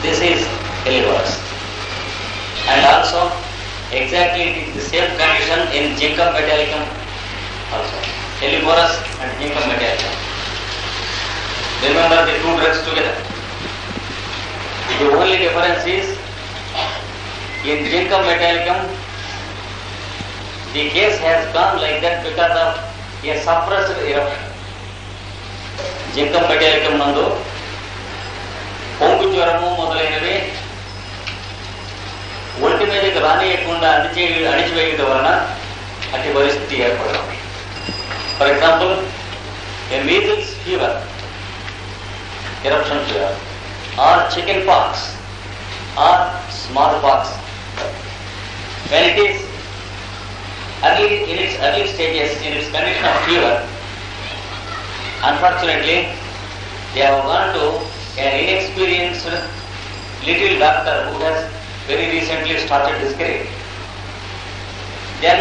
This is Helivorus. And also, exactly it is the same condition in Ginkgo metallicum also. Helivorus and Ginkgo metallicum. Remember the two drugs together. The only difference is, in Ginkgo metallicum, the case has gone like that because of a suppressed eruption. Ginkgo metallicum నందు పొంగు జ్వరము మొదలైనవి ఒంటి మీదకి రానియకుండా అణిచివేయడం వలన అట్టి పరిస్థితి ఏర్పడడం. For example, A measles fever, eruption fever, or chicken pox, or smallpox. When it is in its early stages, in its condition of fever, unfortunately, they have gone to an inexperienced little doctor who has very recently started his career. Then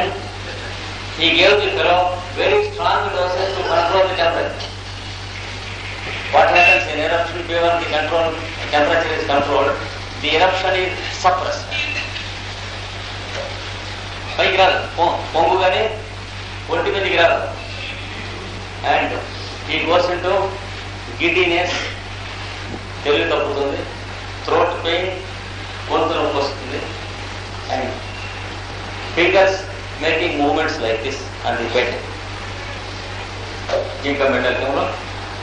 he gave the fellow very strong doses to control the temperature. What happens in eruption fever? The temperature is controlled, the eruption is suppressed. పైకి రాదు, పొంగుగానే ఒంటి మీదకి రాదు. And ఈ goes into giddiness, తెలివి తప్పుతుంది, throat pain, గొంతు నొప్పి వస్తుంది. And fingers making movements like this on the bed. జింకో మెటాలికంలో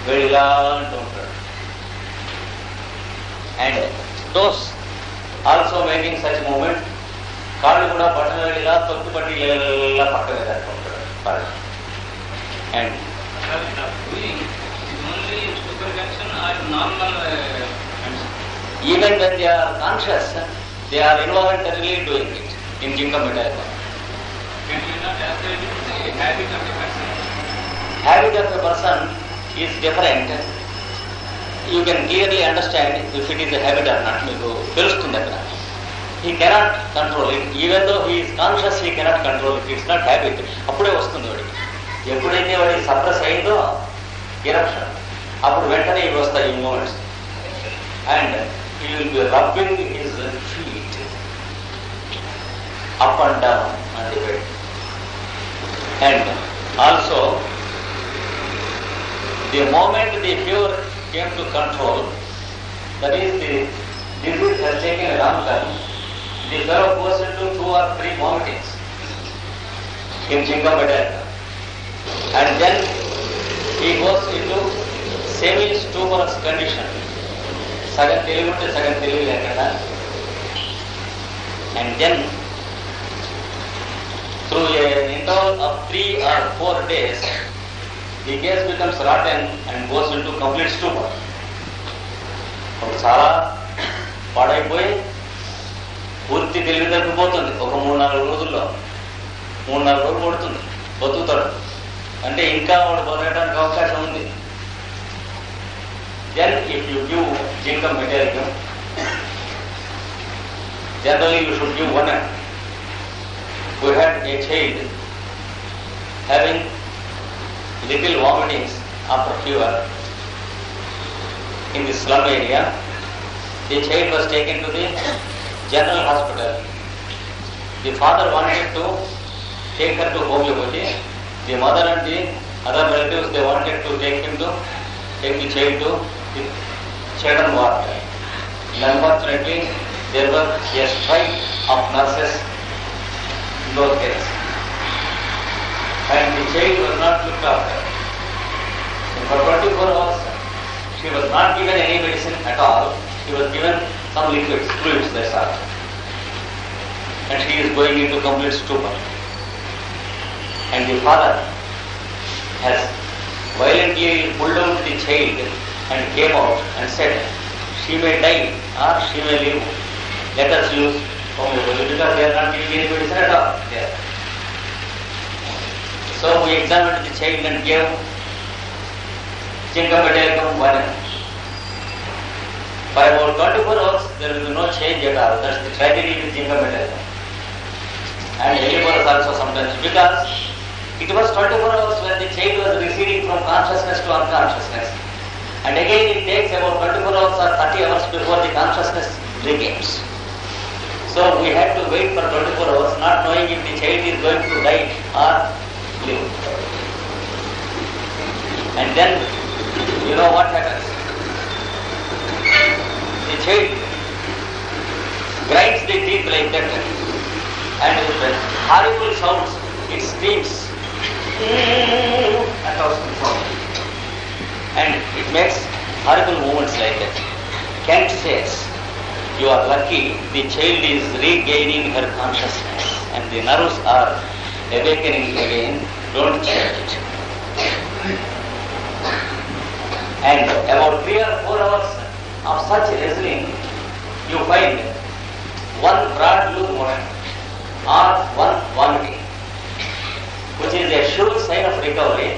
వెళ్ళిలా అంటూ ఉంటాడు. And toes also making such movement. కాళ్ళు కూడా బట్టలు వెళ్ళిలా తొక్కు పట్టి ఇలా పక్కన ఉంటాడు. And even when they are conscious, they are involuntarily doing it in Ginkgo metallicum. Habit of a person is different. You can clearly understand if it is a habit or not. మీకు తెలుస్తుంది అక్కడ. He cannot control it. Even though he is conscious, he cannot control it. It's not habit. అప్పుడే వస్తుంది వాడికి. ఎప్పుడైతే వాడికి suppress అయిందో eruption, అప్పుడు వెంటనే ఇవి వస్తాయి ఈ moments. And he will be rubbing his feet up and down on the bed. And also, the moment the fever came to control, that is, the disease has taken a long time, the fellow goes into 2 or 3 vomitings in Ginkgo metallicum. And then he goes into semi-stuporous condition. సగం తెలివి ఉంటే సగం తెలివి లేకుండా. And then through an interval of 3 or 4 days, the case becomes rotten and goes into complete stupor. చాలా పాడైపోయి పూర్తి తెలివి తగ్గిపోతుంది. ఒక 3-4 రోజుల్లో, 3-4 రోజులు పడుతుంది బతుకుతాడు. అంటే ఇంకా వాడు బతకడానికి అవకాశం ఉంది. Then if you give Ginkgo metallicum, generally you should give 1 hour. We had a child having little vomitings after fever in the slum area. The child was taken to the general hospital. The father wanted to take her to homeopathy. The mother and the other relatives, they wanted to take the child to the children ward. Unfortunately, there was a strike of nurses in those cases, and the child was not looked after. For 24 hours, she was not given any medicine at all. She was given some liquids, fluids, that's all. And she is going into complete stupor. And the father has violently pulled out the child and came out and said, she may die or she may live. Let us use homeopathy because they are not giving any medicine at all there. So we examined the child and gave Ginkgo metallicum 1 hour. For about 24 hours there will be no change at all. That's the tragedy with Ginkgo metallicum. And Helivorus also sometimes, because it was 24 hours when the child was receding from consciousness to unconsciousness. And again it takes about 24 hours or 30 hours before the consciousness regains. So we had to wait for 24 hours, not knowing if the child is going to die or live. And then, you know what happens? The child grinds the teeth like that, and with horrible sounds, it screams. And it makes horrible movements like that. Kant says, you are lucky, the child is regaining her consciousness and the nerves are awakening again, don't change it. And about 3 or 4 hours of such wrestling, you find one broad loose motion or one vomiting, which is a sure sign of recovery.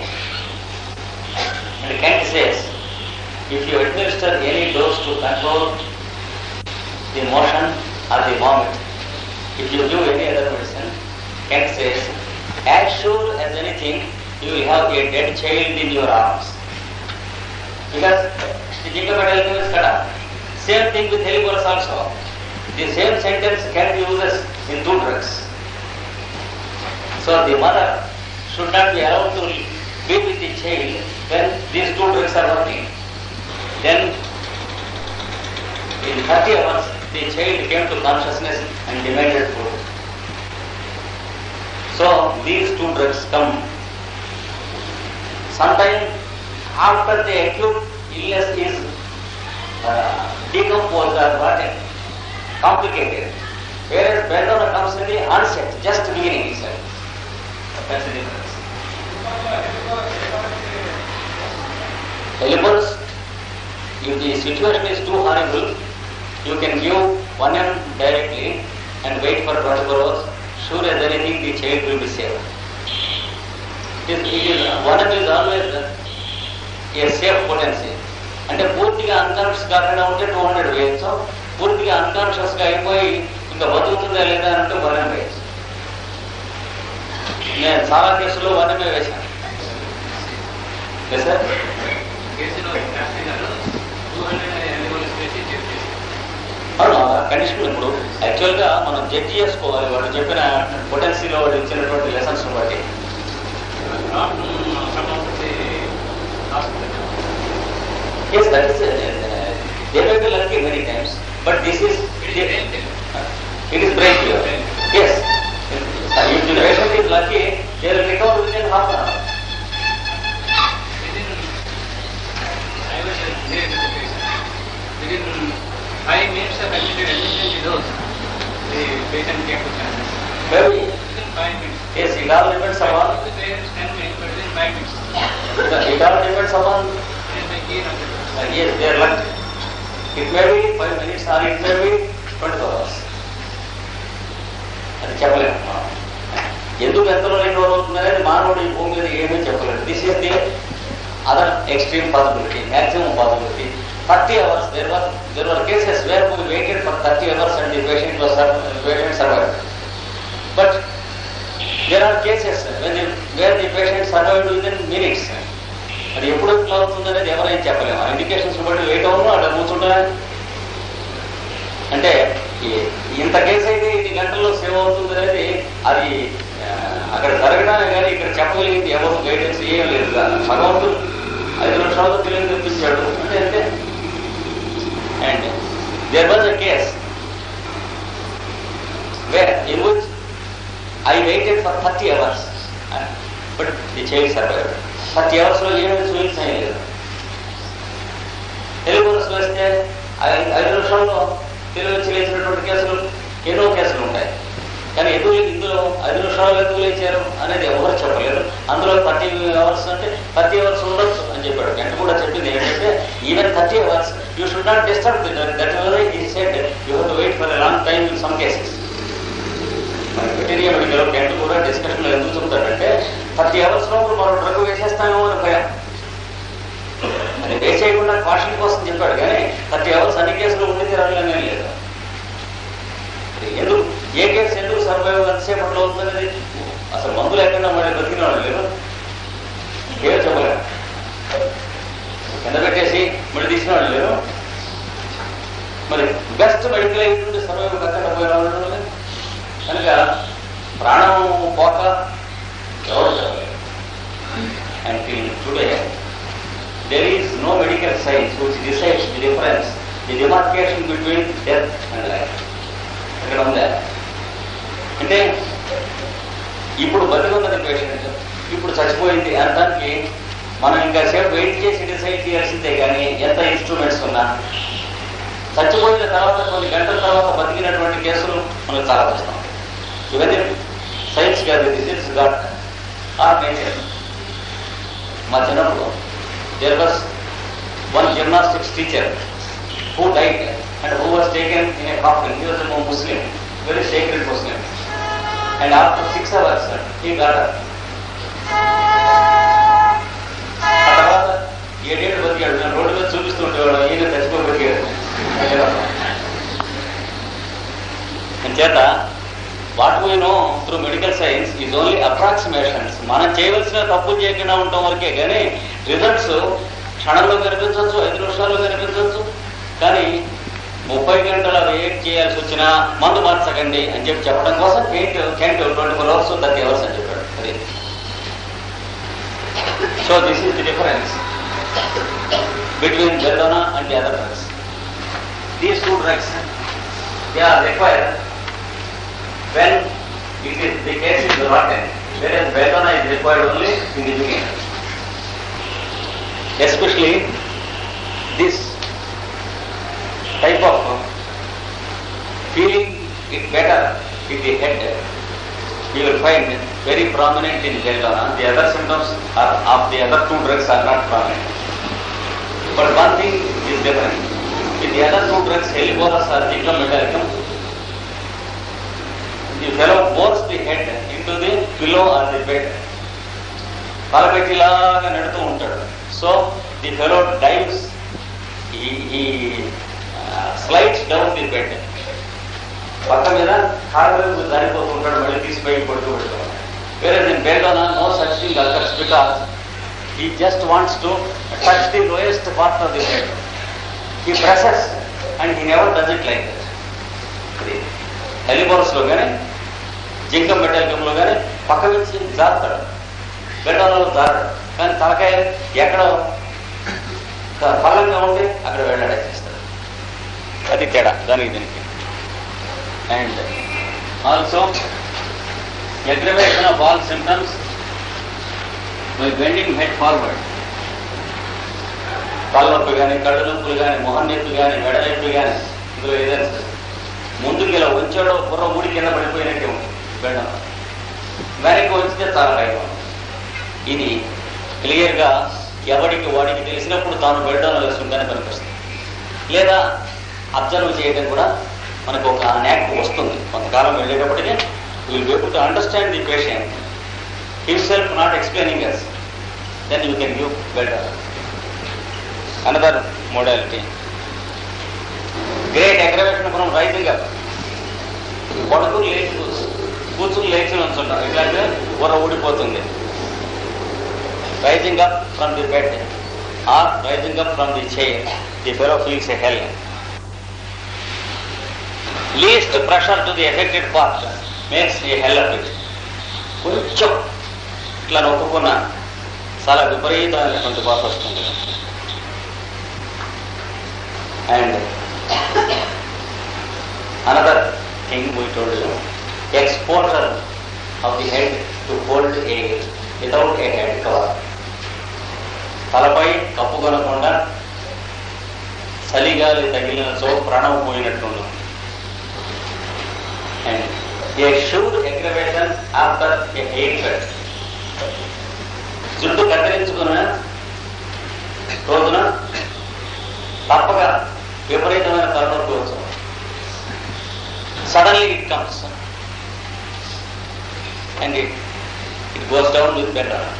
And Kant says, if you administer any dose to control the motion or the vomit, if you do any other medicine, Kant says, as sure as anything, you will have a dead child in your arms. Because the Jingapadal is cut off. Same thing with Heliborus also. The same sentence Kant uses in 2 drugs. So the mother should not be allowed to be with the child when these 2 drugs are working. Then in 30 hours, the child came to consciousness and demanded food. So these 2 drugs come. Sometime after the acute illness is decomposed or what, complicated. Whereas belladonna comes in the onset, just beginning itself. That's the difference. Heliborus, if the situation is too horrible, you can give 1M directly and wait for 24 hours. Sure as anything, the child will be saved. 1M is always a safe potency. అంటే పూర్తిగా unconscious కాకుండా ఉంటే 200 వేయచ్చు, పూర్తిగా unconscious గా అయిపోయి ఇంకా బతుకుతుందా లేదా అంటే 1M వేయచ్చు. నేను చాలా కేసులో 1M వేశాను. సార్ అవును, కండిషన్ ఇప్పుడు యాక్చువల్గా మనం జడ్జి చేసుకోవాలి వాడు చెప్పిన పొటెన్సీలో వాడు ఇచ్చినటువంటి లెసన్స్ బట్టి. Yes, that is, they may be lucky many times, but this is, it is brain cure. Yes, if the patient is lucky, they will recover within half an hour. Within 5 minutes of admission dose, the patient came to consciousness. Maybe. Within 5 minutes. Yes, it all depends upon. The parents 10 minutes, but within 5 minutes. It all depends upon. Yes, they are lucky. It may be 5 minutes or it may be 24 hours. అది చెప్పలేము. ఎందుకు ఎంతలో recover అవుతుందనేది మానవుడు ఈ భూమి మీద ఏమీ చెప్పలేదు. This is the other extreme possibility, maximum possibility. 30 hours, there were cases where we waited for 30 hours and the patient survived. But there are cases where the patient survived within minutes. అది ఎప్పుడు ఎట్లా అవుతుంది అనేది ఎవరైనా చెప్పలేము. ఆ indications బట్టి wait అవ్వను అట్లా కూర్చుంటా అంటే ఇంత కేసు అయితే 8 గంటల్లో సేవ్ అవుతుంది అనేది అది అక్కడ జరగడానికి కానీ ఇక్కడ చెప్పగలిగింది ఎవరు గైడెన్స్ ఏం లేదు. భగవంతుడు 5 నిమిషాలతో తెలియని తెప్పించాడు అంటే అంతే. And there was a case where in which I waited for 30 hours but the child survived. 30 hours లో ఏమీ సూచన లేదు. తెలుగు వస్తే 5 నిమిషాల్లో తెలుగు వచ్చి లేచినటువంటి కేసులు ఎన్నో కేసులు ఉంటాయి. కానీ ఎందుకు ఇందులో 5 నిమిషాలు ఎందుకు లేచారు అనేది ఎవరు చెప్పలేరు. అందులో 30 hours అంటే 30 hours ఉండొచ్చు అని చెప్పాడు. గంట కూడా చెప్పింది ఏంటంటే even 30 hours you should not disturb the drug. That why he said you have to wait for a long time in some cases. Veterinary medical గంట కూడా డిస్కషన్లో ఎందుకు చెప్తాడంటే 30 hours లోపు మనం డ్రగ్ వేసేస్తామేమో అని భయం. అది వేసేయకుండా కాషన్ కోసం చెప్పాడు కానీ 30 hours అన్ని కేసులు ఉండి తీరాలనే లేదు. ఎందుకు ఏ కేసు ఎందుకు సర్వైవ్ ఎంతసేపట్లో అవుతుందనేది అసలు మందు లేకుండా మరి బతికిన వాళ్ళు లేదు. ఏదో చెప్పలేదు. కింద పెట్టేసి బెస్ట్ మెడికల్ ఎయిడ్ నుండి సర్వైవ్ కట్టడం పోయిన వాళ్ళు కనుక ప్రాణం పోక ఎవరు చదవలేదు. And today there is no medical science which decides the difference, the demarcation between death and life. ఇక్కడ ఉందా అంటే ఇప్పుడు బతికున్నది పేషెంట్, ఇప్పుడు చచ్చిపోయింది అనడానికి మనం ఇంకా సేపు వెయిట్ చేసి డిసైడ్ చేయాల్సిందే. కానీ ఎంత ఇన్స్ట్రుమెంట్స్ ఉన్నా చచ్చిపోయిన తర్వాత కొన్ని గంటల తర్వాత బతికినటువంటి కేసులు మనకు చాలా కష్టం. ఇవన్నీ సైన్స్ కాదు, డిసీజ్ గాట్ ఆర్ నేచర్. మా చిన్నప్పుడు there was one gymnastics teacher who died and who was taken in a coffin. He was a Muslim, very sacred Muslim, and after 6 hours he got up. ఆ తర్వాత 7 ఏళ్ళు బతికాడు. నేను road మీద చూపిస్తుంటేవాడు, ఈయన చచ్చిపోబతికాడు. అంచేత what we know through medical science is only approximations. మనం చేయవలసిన తప్పులు చేయకుండా ఉండటం వరకే. కానీ రిజల్ట్స్ క్షణంలో కనిపించవచ్చు, 5 నిమిషాల్లో కనిపించవచ్చు. కానీ 30 గంటల వెయిట్ చేయాల్సి వచ్చినా మందు మార్చకండి అని చెప్పడం కోసం can't 24 hours 30 hours అని చెప్పాడు. అది so this is the difference between belladonna and the other drugs. These 2 drugs they are required when it is the case is rotten, whereas belladonna is required only in the beginning. Especially this type of feeling it better in the head, you will find very prominent in belladonna. The other symptoms of the other 2 drugs are not prominent. But one thing is different. In the other 2 drugs, Helleborus or Ginkgo metallicum, the fellow bores the head into the pillow or the bed. పలపెట్టిలాగా నడుతూ ఉంటాడు. So the fellow dives, he slides down the bed. పక్క మీద కాళ్ళు దారిపోతూ ఉంటాడు, మళ్ళీ తీసి పైకి పడుతూ పెడతాడు. Whereas in belladonna no such thing occurs because he just wants to touch the lowest part of the head. He presses and he never does it like that. హెలిబోరస్లో కానీ జింకం మెటాలికంలో కానీ పక్క నుంచి జారుతాడు, బెల్లాడోనాలో జారుతాడు. కానీ తలకాయ ఎక్కడో పల్లంగా ఉండి అక్కడ వెళ్ళాడేస్తాడు. అది తేడా దానికి దీనికి. And also aggravation of all symptoms by bending head forward. తలనొప్పి కానీ, కళ్ళు నొప్పులు కానీ, మొహం నొప్పి కానీ, మెడ నొప్పి కానీ, ఇందులో ఏదైనా ముందుకు ఇలా ఉంచాడో బుర్ర ఊడి కింద పడిపోయినట్టే ఉంటుంది. బెల్లం వెనక్కి వచ్చితే చాలా భయం. ఇది క్లియర్గా ఎవరికి వాడికి తెలిసినప్పుడు తాను బెల్లంలో వేసుకుంటానే కనిపిస్తుంది. లేదా అబ్జర్వ్ చేయడం కూడా మనకు ఒక న్యాక్ వస్తుంది. కొంతకాలం వెళ్ళేటప్పటికీ will be able to understand the patient himself not explaining us, then you can give బెల్లం. Another modality, great aggravation from rising up. పడుకుని లేచి కూర్చుని లేచి ఉంచుంటారు, ఇట్లాంటి బుర్ర ఊడిపోతుంది. Rising up from the bed or rising up from the chair, the fellow feels a hell. Least pressure to the affected part makes a hell of it. కొంచెం ఇట్లా నొక్కుకున్న చాలా విపరీతమైనటువంటి బాధ వస్తుంది. And another thing we told you, exposure of the head to cold air without a head cover. తలపై cup కొనకుండా చలిగాలి తగిలినచో ప్రాణం పోయినట్టు. And A sure aggravation after A hair cut. జుట్టు కత్తిరించుకున్న రోజున తప్పక విపరీతమైన తలనొప్పి వచ్చు. Suddenly it comes and it goes down with belladonna.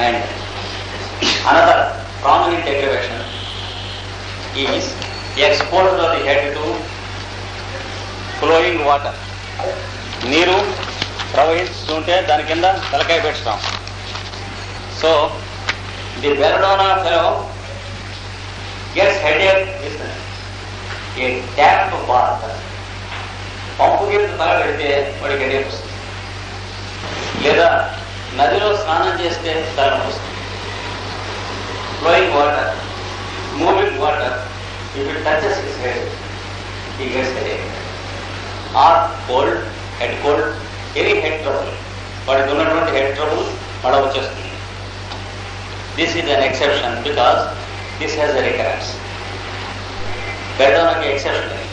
And another prominent aggravation is the exposure of the head to flowing water. నీరు ప్రవహిస్తుంటే దాని కింద తలకాయ పెట్టడం. So the belladonna fellow gets headache a tap bath, పంపు కింద తల పెడితే వాడికి హెడేక్ వస్తుంది. లేదా నదిలో స్నానం చేస్తే తలనొప్పి వస్తుంది. Flowing water, moving water, if it touches his head he gets headache. Or cold, head cold, any head trouble. వాడికి ఉన్నటువంటి హెడ్ ట్రబుల్ వాడ వచ్చేస్తుంది. This is an exception because this has a recurrence. బెల్డోనాకి ఎక్సెప్షన్ లేదు.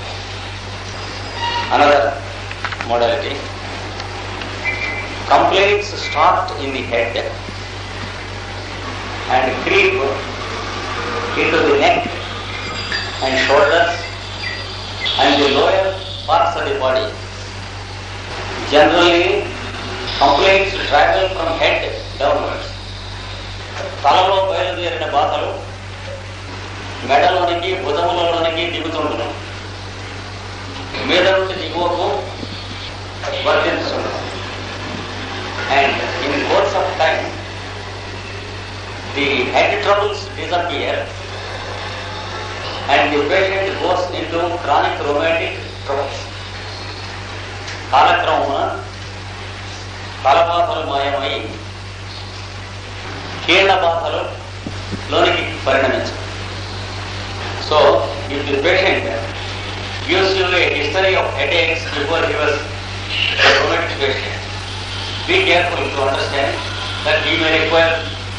Another modality, complaints start in the head and creep into the neck and shoulders and the lower parts of the body. Generally, complaints travel from head downwards. తలలో బయలుదేరిన బాధలు మెడలోనికి భుజములలోనికి దిగుతుండడం, మీద నుండి దిగువకు వర్తించడం. And in course of time, the head troubles disappear and the patient goes into chronic rheumatic troubles. కాలక్రమమున తలబాధలు మాయమై కీళ్ల బాధలు లోనికి పరిణమించు. So if the patient gives you a history of headaches before he was a rheumatic patient, be careful to understand that he may require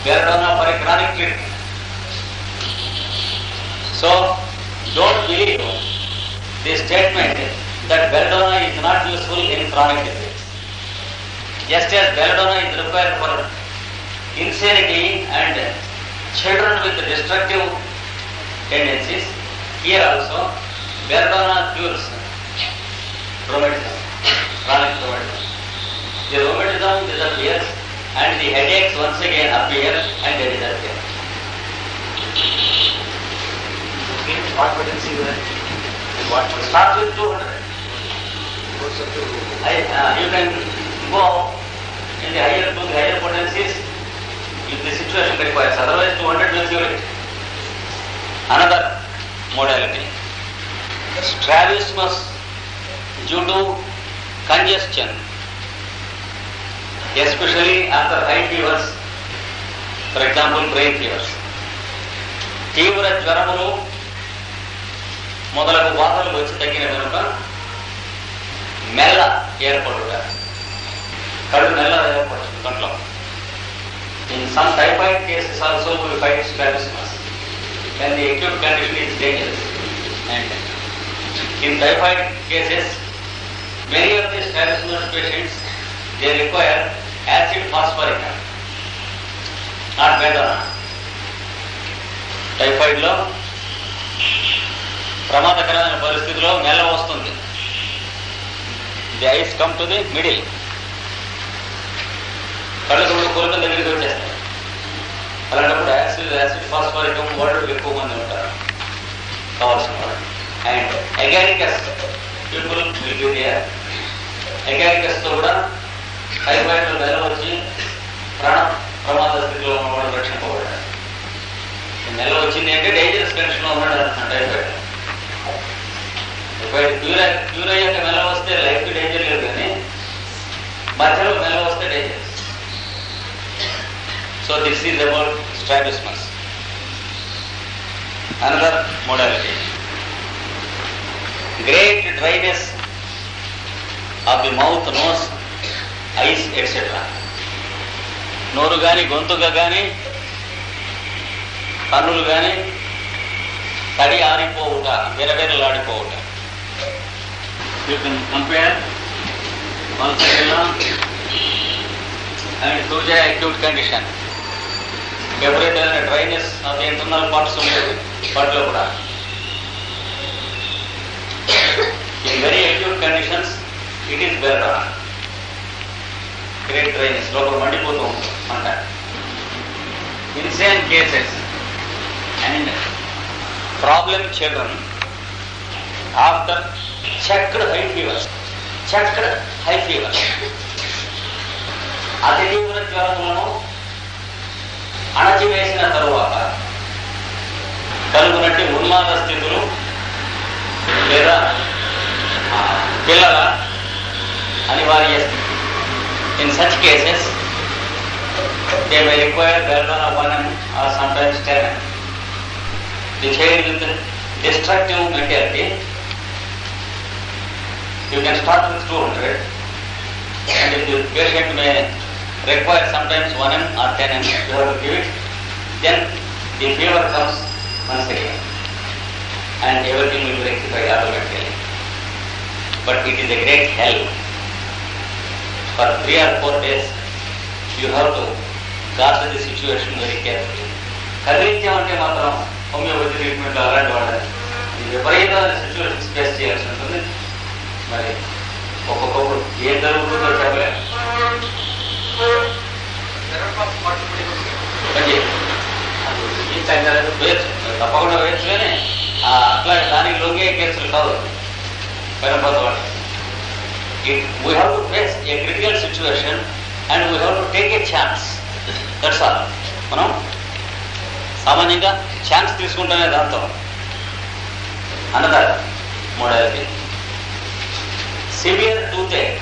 belladonna for a chronic treatment. So, don't believe the statement that belladonna is not useful in chronic disease. Just as belladonna is required for insanity and children with destructive tendencies, here also belladonna cures rheumatism, chronic rheumatism. The rheumatism disappears and the headaches once again appear and they disappear. What potency there? What start with 200. You can go in the higher potencies if the situation requires. Otherwise, 200 will cure it. Another modality, strabismus due to congestion, especially after high fevers, for example, brain fevers. తీవ్ర జ్వరములు మొదలగు బాధలు వచ్చి తగ్గిన కనుక మెల్ల ఏర్పడుట, కళ్ళు మెల్ల ఏర్పడుతుంది కంట్లో. In some typhoid cases also we find strabismus and the acute condition is dangerous. And in typhoid cases, many of the strabismus patients, they require acid phosphoric, not belladonna. Typhoid లో ప్రమాదకరమైన పరిస్థితిలో మెల్ల వస్తుంది. The ice come to the middle, కళ్ళు కొరకు దగ్గరికి వచ్చేస్తాయి. అలాంటప్పుడు యాసిడ్ ఫాస్ఫరిక్ వాళ్ళు ఎక్కువ మంది ఉంటారు కావాల్సిన వాళ్ళు. And agaricus people will be there. Agaricus తో కూడా టైఫాయిడ్ లో మెల్ల వచ్చి ప్రమాద స్థితిలో ఉన్నవాడు రక్షింపబడ్డారు. నెల వచ్చింది అంటే డేంజరస్ కండిషన్ లో ఉన్నాడు అంటున్నాడు. టైఫాయిడ్ క్యూర్ అయ్యాక మెల్ల వస్తే లైఫ్ డేంజర్ లేదు, కానీ మధ్యలో మెల్ల వస్తే dangerous. So this is about strabismus. Another modality, great dryness of the mouth, nose, eyes etcetera. నోరు కానీ గొంతుగా కానీ కన్నులు కానీ తడి ఆరిపోవుట, విరవిరలాడిపోవుట. You can compare Valsalva and Suja acute condition. Everyday dryness of the internal parts ఉండేది వాటిలో కూడా. In very acute conditions, it is better. Great dryness, లోపల మండిపోతూ ఉంటుంది అంట. Insane cases and problem children after checked high fever, అతి తీవ్ర జ్వరములను అణచివేసిన తరువాత కలుగునట్టి ఉన్మాద స్థితులు పిల్లల అనివార్య స్థితి. In such cases they may require belladonna 1 or sometimes 10. The child with destructive mentality, you can start with 200, and if the patient may require sometimes 1 or 10, you have to give it. Then the fever comes once again, and everything will be rectified automatically. But it is a great help. For 3 or 4 days, you have to guard the situation very carefully. కదిలించామంటే మాత్రం homeopathy treatment అలాంటి వాడాలి. ఇది విపరీతమైన situations face చేయాల్సి ఉంటుంది. మరి ఒక్కొక్కరు ఏం జరుగుతుందో చెప్పలేదు. తప్పకుండా వేయచ్చు, కానీ అట్లా దానికి లొంగే కేసులు కాదు. పెరపోత వాడు we have to face a critical situation and we have to take a chance. That's all. మనం సామాన్యంగా ఛాన్స్ తీసుకుంటానే దాంతో అన్నదారు. మూడవది severe toothache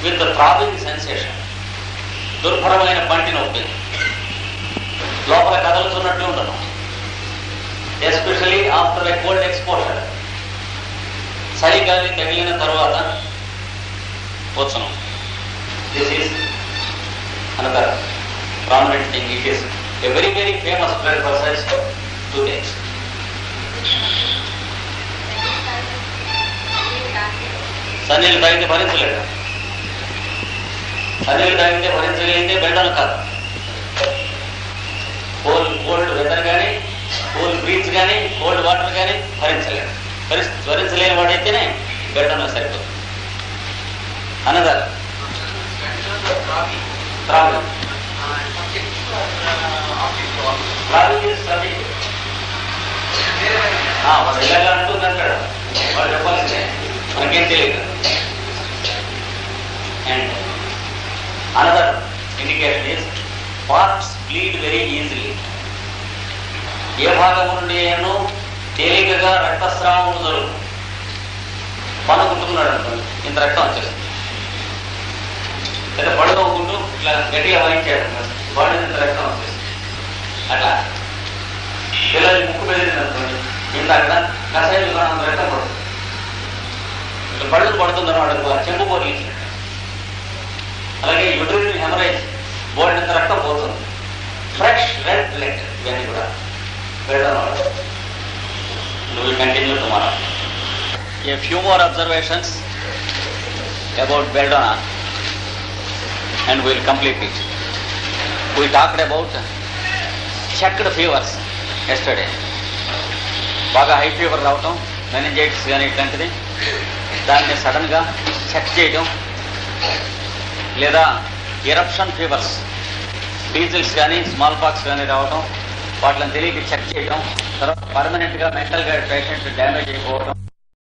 with throbbing sensation. దుర్భరమైన పంటి నొప్పి, లోపల కదలుతున్నట్టు ఉండడం, especially after a cold exposure. చలిగాలి తగిలిన తర్వాత వచ్చును. This is another prominent thing. It is a very very famous blood for such toothaches. సన్నీళ్ళు తాగితే భరించలేడు. సన్నీళ్ళు తాగితే భరించగలిగితే బెల్డాన్ కాదు. కోల్డ్ వెదర్ కానీ, కోల్డ్ బ్రీజ్ కానీ, కోల్డ్ వాటర్ కానీ భరించలేడు. భరించలేని వాడైతేనే బెల్డాన్ సరిపోతుంది. Another traveling. Traveling is studying. వాడు ఇలాగా అంటుందంటాడు, వాడు చెప్పాల్సిందే, మనకేం తెలియదు. And another indication is parts bleed very easily. ఏ భాగం నుండి ఏమో తేలికగా రక్తస్రావం జరుగుతుంది. పన్ను కుట్టుకున్నాడు అనుకోండి, ఇంత రక్తం వచ్చేస్తుంది. లేదా పడుకోకుండా ఇట్లా గట్టిగా వాయించాడు, బాడీ ఇంత రక్తం వచ్చేస్తుంది. అట్లా పిల్లలు ముక్కు పెరిగింది అనుకోండి, ఇంత అక్కడ కషాయం అంత రక్తం పడుతుంది. ఇట్లా పడుతుంది పడుతుంది వాడు చెంపు పోలించినట్టు. అలాగే యూట్రిన్ హెమరేజ్, బాడీ ఇంత రక్తం పోతుంది. ఫ్రెష్ రెడ్ బ్లడ్, ఇవన్నీ కూడా వెళ్ళడం వాడు. We will continue tomorrow. A few more observations about belladonna and we will complete it. We talked about checked fevers yesterday. బాగా హై ఫీవర్ రావటం, మెనింజైటిస్ కానీ ఇట్లాంటిది, దాన్ని సడన్గా చెక్ చేయటం, లేదా ఎరప్షన్ ఫీవర్స్, మీజిల్స్ కానీ స్మాల్ పాక్స్ కానీ రావటం, వాటిని తెలియక చెక్ చేయటం, తర్వాత పర్మనెంట్గా మెంటల్గా పేషెంట్ డ్యామేజ్ అయిపోవడం,